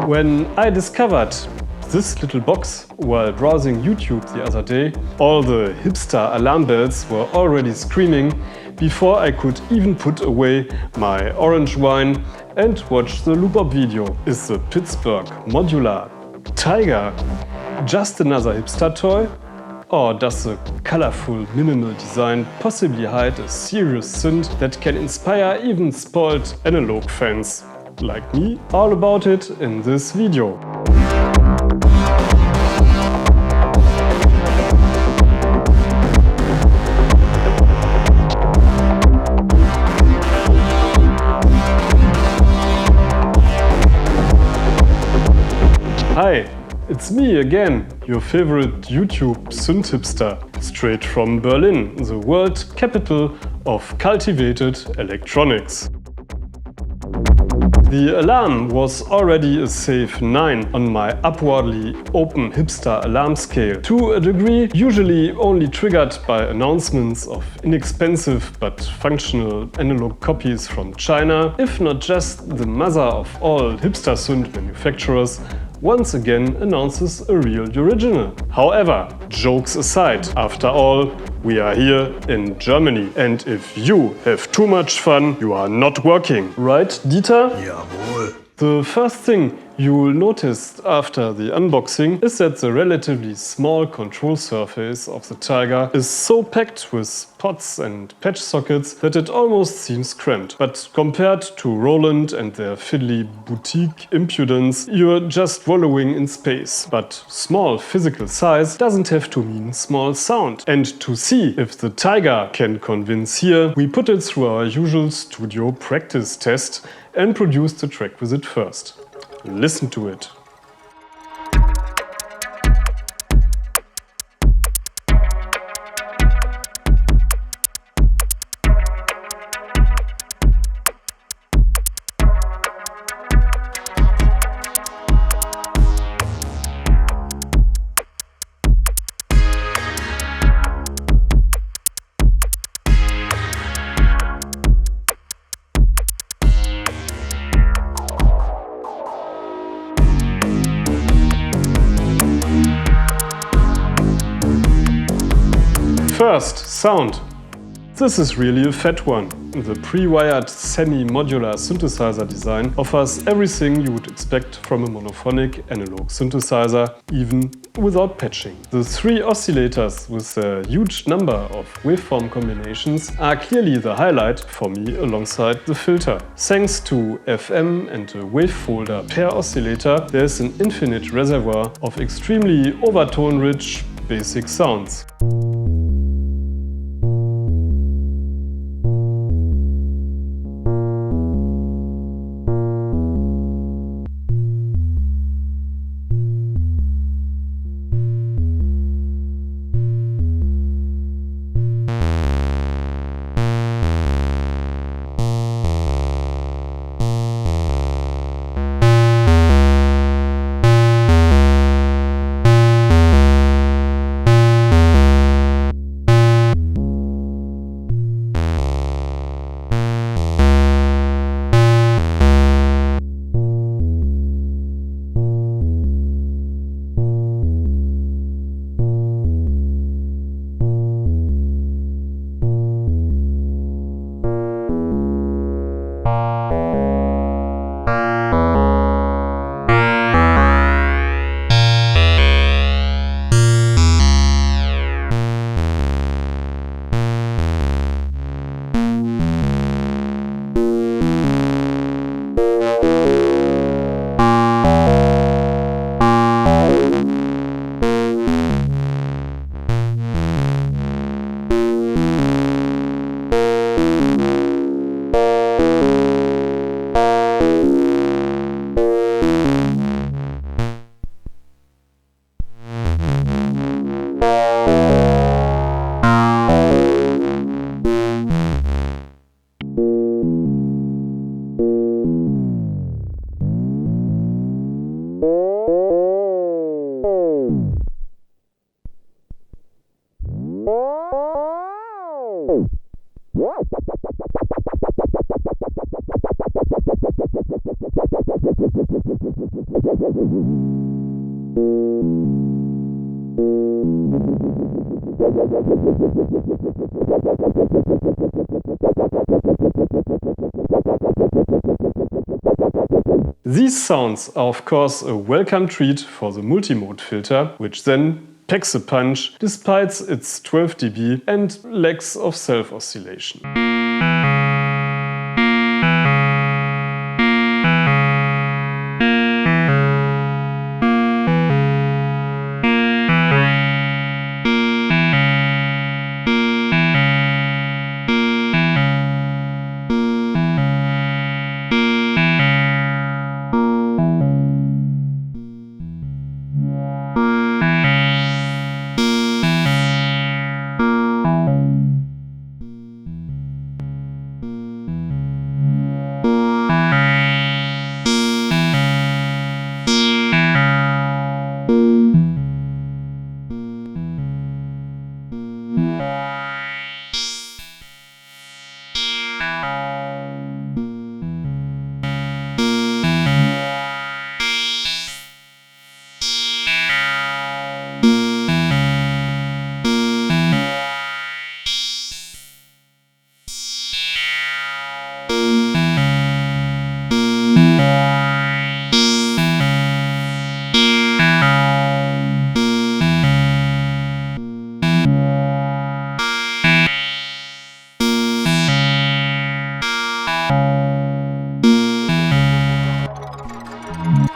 When I discovered this little box while browsing YouTube the other day, all the hipster alarm bells were already screaming before I could even put away my orange wine and watch the loop-up video. Is the Pittsburgh Modular Taiga just another hipster toy? Or does the colorful minimal design possibly hide a serious synth that can inspire even spoiled analog fans like me? All about it in this video. Hi, it's me again, your favorite YouTube synth hipster, straight from Berlin, the world capital of cultivated electronics. The alarm was already a safe 9 on my upwardly open hipster alarm scale, to a degree usually only triggered by announcements of inexpensive but functional analog copies from China, if not just the mother of all hipster synth manufacturers once again announces a real original. However, jokes aside, after all, we are here in Germany, and if you have too much fun, you are not working. Right, Dieter? Jawohl. The first thing you will notice after the unboxing is that the relatively small control surface of the Taiga is so packed with pots and patch sockets that it almost seems cramped. But compared to Roland and their fiddly boutique impudence, you're just wallowing in space. But small physical size doesn't have to mean small sound. And to see if the Taiga can convince here, we put it through our usual studio practice test and produced the track with it first. Listen to it. First, sound. This is really a fat one. The pre-wired semi-modular synthesizer design offers everything you would expect from a monophonic analog synthesizer, even without patching. The three oscillators with a huge number of waveform combinations are clearly the highlight for me alongside the filter. Thanks to FM and a wavefolder per oscillator, there's an infinite reservoir of extremely overtone-rich basic sounds. These sounds are of course a welcome treat for the multimode filter, which then packs a punch despite its 12 dB and lacks of self-oscillation.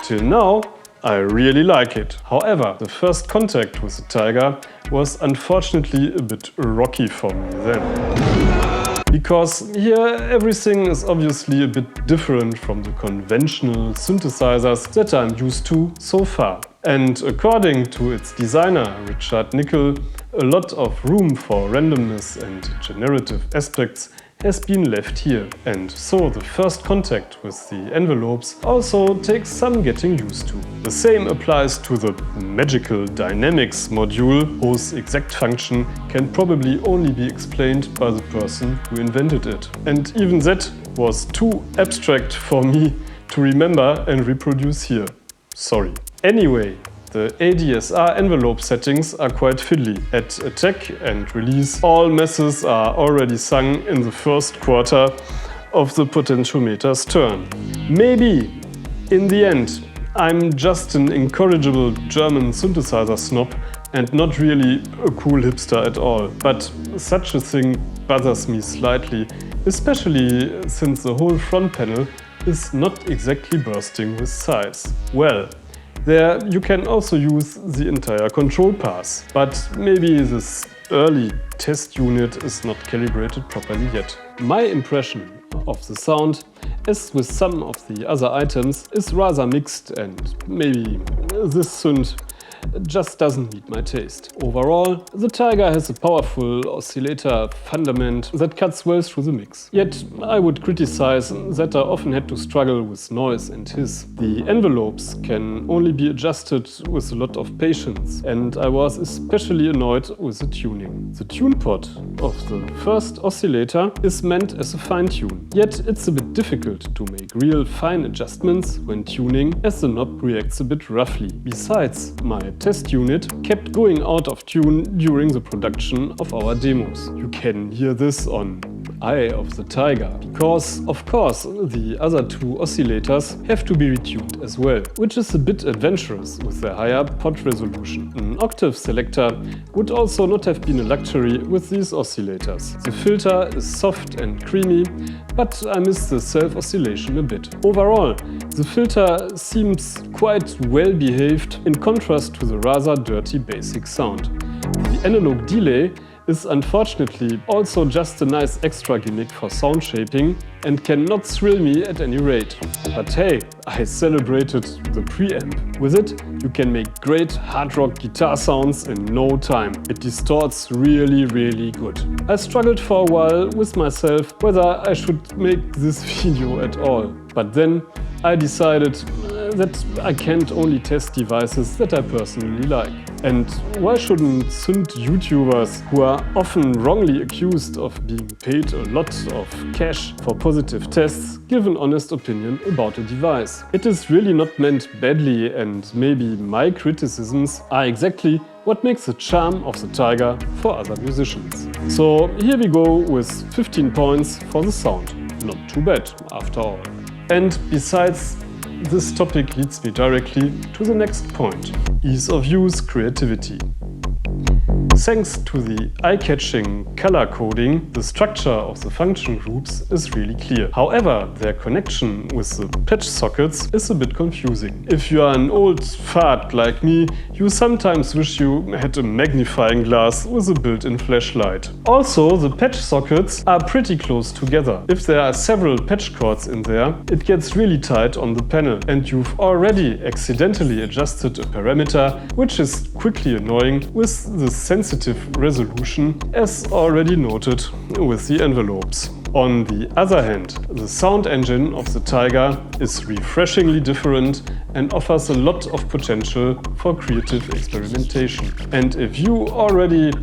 Till now, I really like it. However, the first contact with the Taiga was unfortunately a bit rocky for me then. Because here everything is obviously a bit different from the conventional synthesizers that I'm used to so far. And according to its designer, Richard Nickel, a lot of room for randomness and generative aspects has been left here. And so the first contact with the envelopes also takes some getting used to. The same applies to the magical dynamics module, whose exact function can probably only be explained by the person who invented it. And even that was too abstract for me to remember and reproduce here. Sorry. Anyway, the ADSR envelope settings are quite fiddly. At attack and release, all messes are already sung in the first quarter of the potentiometer's turn. Maybe, in the end, I'm just an incorrigible German synthesizer snob and not really a cool hipster at all. But such a thing bothers me slightly, especially since the whole front panel is not exactly bursting with size. Well, there you can also use the entire control pass, but maybe this early test unit is not calibrated properly yet. My impression of the sound, as with some of the other items, is rather mixed, and maybe this synth just doesn't meet my taste. Overall, the Taiga has a powerful oscillator fundament that cuts well through the mix. Yet I would criticize that I often had to struggle with noise and hiss. The envelopes can only be adjusted with a lot of patience, and I was especially annoyed with the tuning. The tune pot of the first oscillator is meant as a fine tune, yet it's a bit difficult to make real fine adjustments when tuning, as the knob reacts a bit roughly. Besides, my test unit kept going out of tune during the production of our demos. You can hear this on Eye of the Taiga, because of course the other two oscillators have to be retuned as well, which is a bit adventurous with their higher pot resolution. An octave selector would also not have been a luxury with these oscillators. The filter is soft and creamy, but I miss the self-oscillation a bit. Overall, the filter seems quite well behaved in contrast to the rather dirty basic sound. The analog delay is unfortunately also just a nice extra gimmick for sound shaping and cannot thrill me at any rate. But hey, I celebrated the preamp. With it, you can make great hard rock guitar sounds in no time. It distorts really good. I struggled for a while with myself whether I should make this video at all. But then I decided that I can't only test devices that I personally like. And why shouldn't synth YouTubers, who are often wrongly accused of being paid a lot of cash for positive tests, give an honest opinion about a device? It is really not meant badly, and maybe my criticisms are exactly what makes the charm of the Taiga for other musicians. So here we go with 15 points for the sound. Not too bad, after all. And besides, this topic leads me directly to the next point: ease of use, creativity. Thanks to the eye-catching color coding, the structure of the function groups is really clear. However, their connection with the patch sockets is a bit confusing. If you are an old fart like me, you sometimes wish you had a magnifying glass with a built-in flashlight. Also, the patch sockets are pretty close together. If there are several patch cords in there, it gets really tight on the panel, and you've already accidentally adjusted a parameter, which is quickly annoying with the sensitive resolution, as already noted with the envelopes. On the other hand, the sound engine of the Taiga is refreshingly different and offers a lot of potential for creative experimentation. And if you already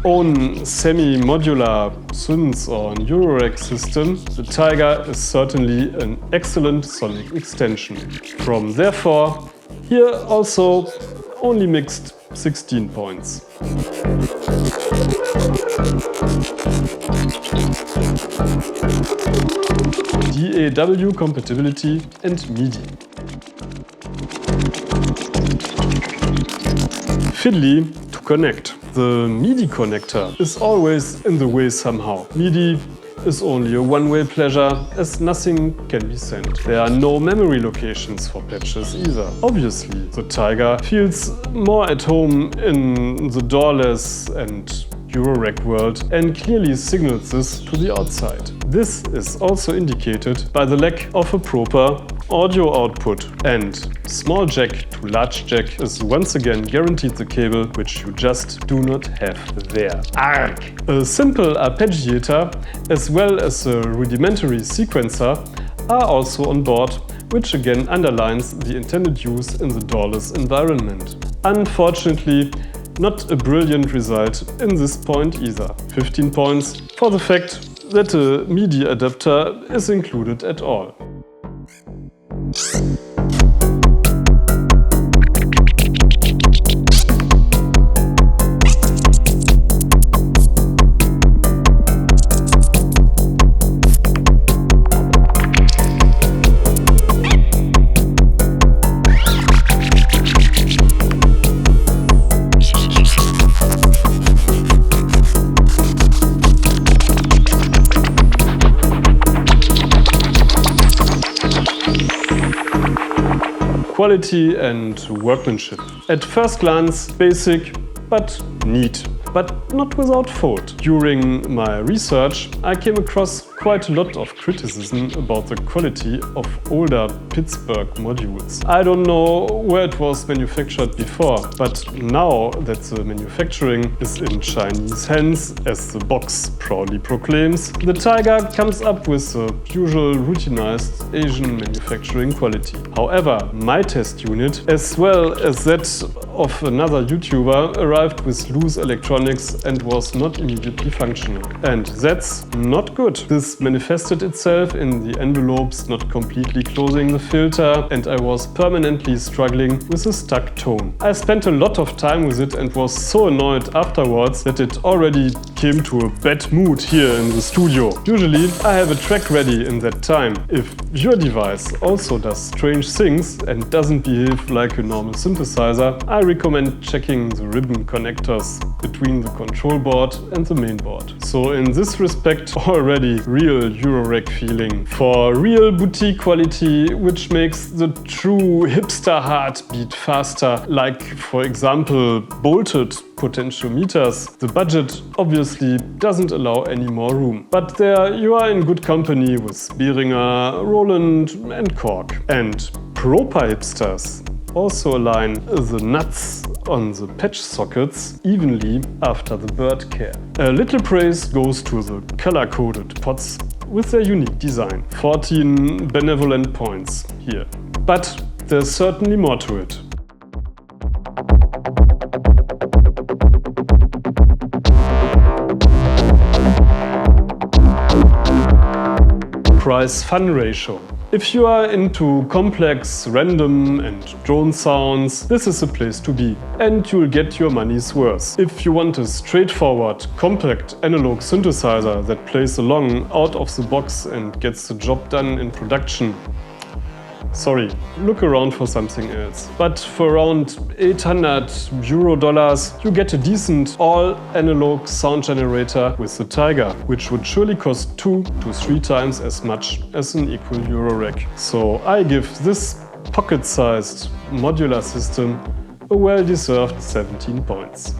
own semi-modular synths or an Eurorack system, the Taiga is certainly an excellent sonic extension. From therefore, here also only mixed 16 points. DAW Compatibility and MIDI. Fiddly to connect. The MIDI connector is always in the way somehow. MIDI is only a one-way pleasure, as nothing can be sent. There are no memory locations for patches either. Obviously, the Taiga feels more at home in the doorless and Eurorack world and clearly signals this to the outside. This is also indicated by the lack of a proper audio output, and small jack to large jack is once again guaranteed the cable, which you just do not have there. Arg! A simple arpeggiator as well as a rudimentary sequencer are also on board, which again underlines the intended use in the doorless environment. Unfortunately, not a brilliant result in this point either. 15 points for the fact that a MIDI adapter is included at all. Quality and workmanship. At first glance, basic but neat, but not without fault. During my research, I came across quite a lot of criticism about the quality of older Pittsburgh modules. I don't know where it was manufactured before, but now that the manufacturing is in Chinese hands, as the box proudly proclaims, the Taiga comes up with the usual routinized Asian manufacturing quality. However, my test unit, as well as that of another YouTuber, arrived with loose electronics and was not immediately functional. And that's not good. This manifested itself in the envelopes not completely closing the filter, and I was permanently struggling with a stuck tone. I spent a lot of time with it and was so annoyed afterwards that it already came to a bad mood here in the studio. Usually I have a track ready in that time. If your device also does strange things and doesn't behave like a normal synthesizer, I recommend checking the ribbon connectors between the control board and the main board. So in this respect, already real Eurorack feeling. For real boutique quality, which makes the true hipster heart beat faster, like for example bolted potentiometers, the budget obviously doesn't allow any more room. But there you are in good company with Behringer, Roland and Korg. And proper hipsters also align the nuts on the patch sockets evenly after the bird care. A little praise goes to the color-coded pots with their unique design. 14 benevolent points here. But there's certainly more to it. price-fun ratio. If you are into complex, random and drone sounds, this is the place to be, and you'll get your money's worth. If you want a straightforward, compact analog synthesizer that plays along out of the box and gets the job done in production, sorry, look around for something else. But for around $800 you get a decent all-analog sound generator with the Taiga, which would surely cost 2 to 3 times as much as an equal Eurorack. So I give this pocket-sized modular system a well-deserved 17 points.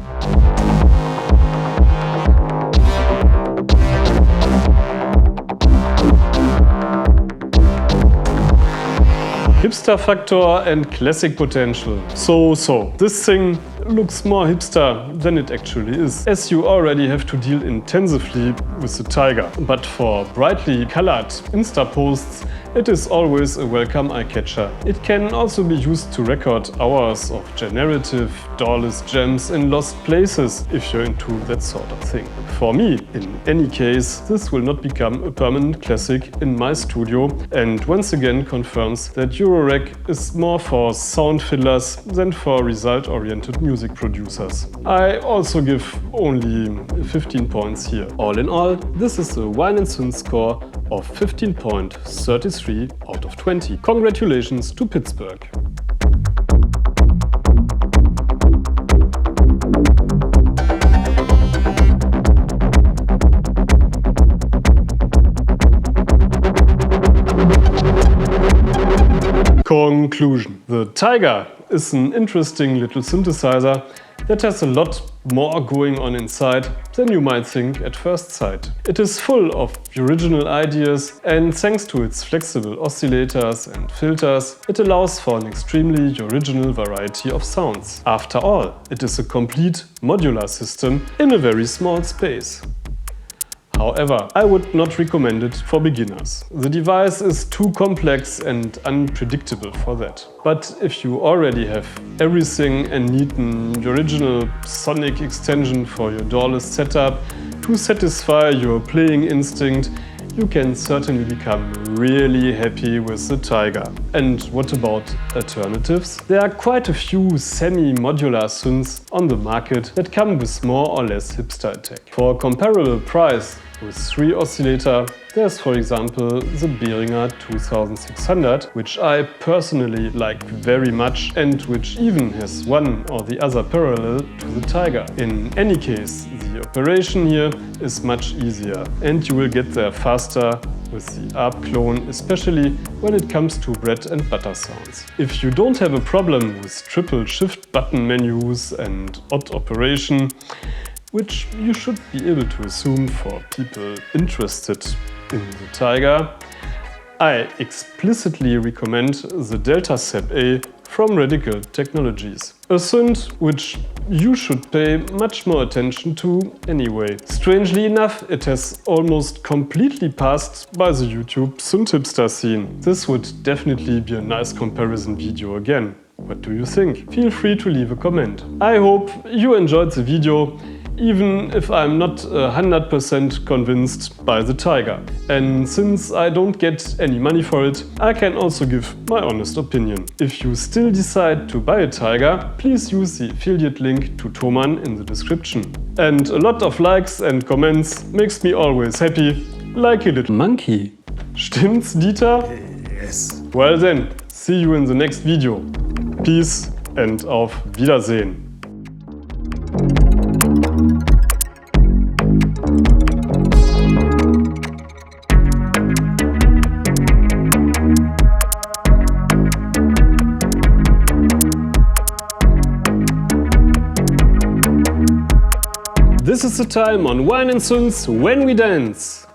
Hipsterfaktor and classic potential. So, this thing looks more hipster than it actually is, as you already have to deal intensively with the Taiga. But for brightly colored Insta posts, it is always a welcome eye-catcher. It can also be used to record hours of generative, DAW-less gems in lost places, if you're into that sort of thing. For me, in any case, this will not become a permanent classic in my studio, and once again confirms that Eurorack is more for sound fiddlers than for result-oriented music producers. I also give only 15 points here. All in all, this is a Wine&Synths score of 15.33 out of 20. Congratulations to Pittsburgh. Conclusion. The Taiga is an interesting little synthesizer that has a lot more going on inside than you might think at first sight. It is full of original ideas, and thanks to its flexible oscillators and filters, it allows for an extremely original variety of sounds. After all, it is a complete modular system in a very small space. However, I would not recommend it for beginners. The device is too complex and unpredictable for that. But if you already have everything and need an original sonic extension for your DAW-less setup to satisfy your playing instinct, you can certainly become really happy with the Taiga. And what about alternatives? There are quite a few semi-modular synths on the market that come with more or less hipster attack. For a comparable price with 3 oscillator, there's for example the Behringer 2600, which I personally like very much and which even has one or the other parallel to the Taiga. In any case, the operation here is much easier and you will get there faster with the ARP clone, especially when it comes to bread and butter sounds. If you don't have a problem with triple shift button menus and odd operation, which you should be able to assume for people interested in the Taiga, I explicitly recommend the Delta Sep A from Radikal Technologies. A synth which you should pay much more attention to anyway. Strangely enough, it has almost completely passed by the YouTube synth hipster scene. This would definitely be a nice comparison video again. What do you think? Feel free to leave a comment. I hope you enjoyed the video, even if I'm not 100% convinced by the Taiga. And since I don't get any money for it, I can also give my honest opinion. If you still decide to buy a Taiga, please use the affiliate link to Thomann in the description. And a lot of likes and comments makes me always happy, like a little monkey. Stimmt's, Dieter? Yes. Well then, see you in the next video. Peace and auf Wiedersehen. This is the time on Wine&Synths when we dance.